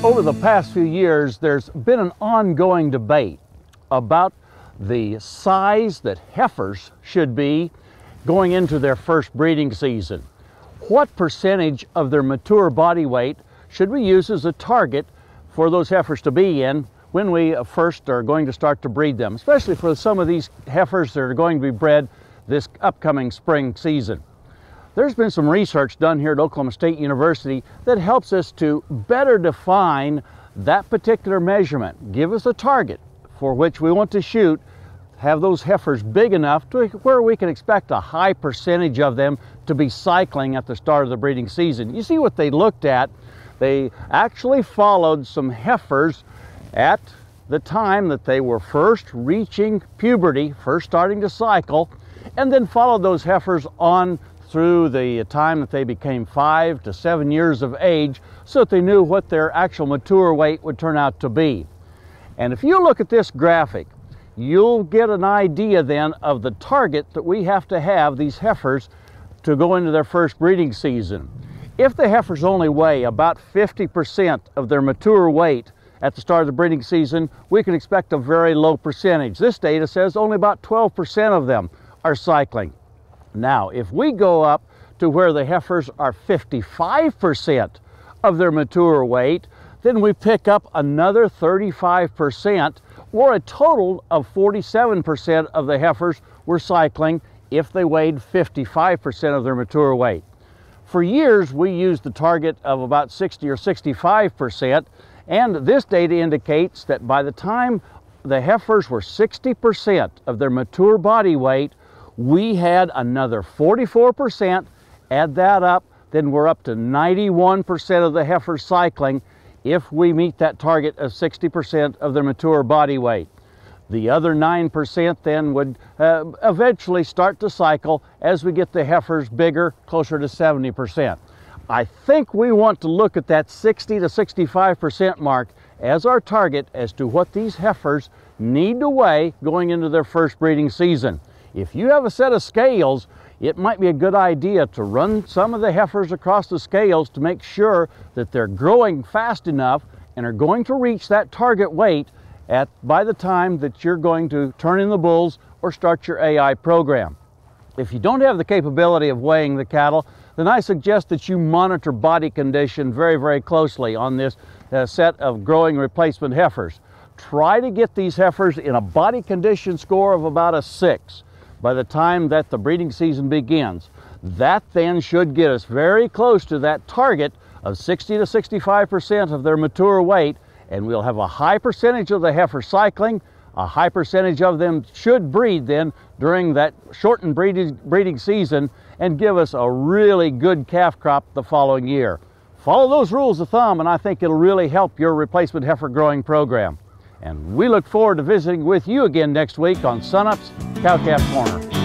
Over the past few years, there's been an ongoing debate about the size that heifers should be going into their first breeding season. What percentage of their mature body weight should we use as a target for those heifers to be in when we first are going to start to breed them, especially for some of these heifers that are going to be bred this upcoming spring season? There's been some research done here at Oklahoma State University that helps us to better define that particular measurement, give us a target for which we want to shoot, have those heifers big enough to where we can expect a high percentage of them to be cycling at the start of the breeding season. You see what they looked at? They actually followed some heifers at the time that they were first reaching puberty, first starting to cycle, and then followed those heifers on through the time that they became 5 to 7 years of age, so that they knew what their actual mature weight would turn out to be. And if you look at this graphic, you'll get an idea then of the target that we have to have these heifers to go into their first breeding season. If the heifers only weigh about 50% of their mature weight at the start of the breeding season, we can expect a very low percentage. This data says only about 12% of them are cycling. Now, if we go up to where the heifers are 55% of their mature weight, then we pick up another 35%, or a total of 47% of the heifers were cycling if they weighed 55% of their mature weight. For years, we used the target of about 60 or 65%, and this data indicates that by the time the heifers were 60% of their mature body weight, we had another 44%, add that up, then we're up to 91% of the heifers cycling if we meet that target of 60% of their mature body weight. The other 9% then would eventually start to cycle as we get the heifers bigger, closer to 70%. I think we want to look at that 60 to 65% mark as our target as to what these heifers need to weigh going into their first breeding season. If you have a set of scales, it might be a good idea to run some of the heifers across the scales to make sure that they're growing fast enough and are going to reach that target weight by the time that you're going to turn in the bulls or start your AI program. If you don't have the capability of weighing the cattle, then I suggest that you monitor body condition very, very closely on this set of growing replacement heifers. Try to get these heifers in a body condition score of about a 6. By the time that the breeding season begins. That then should get us very close to that target of 60 to 65% of their mature weight, and we'll have a high percentage of the heifers cycling. A high percentage of them should breed then during that shortened breeding season and give us a really good calf crop the following year. Follow those rules of thumb, and I think it'll really help your replacement heifer growing program. And we look forward to visiting with you again next week on Sunup's Cow Calf Corner.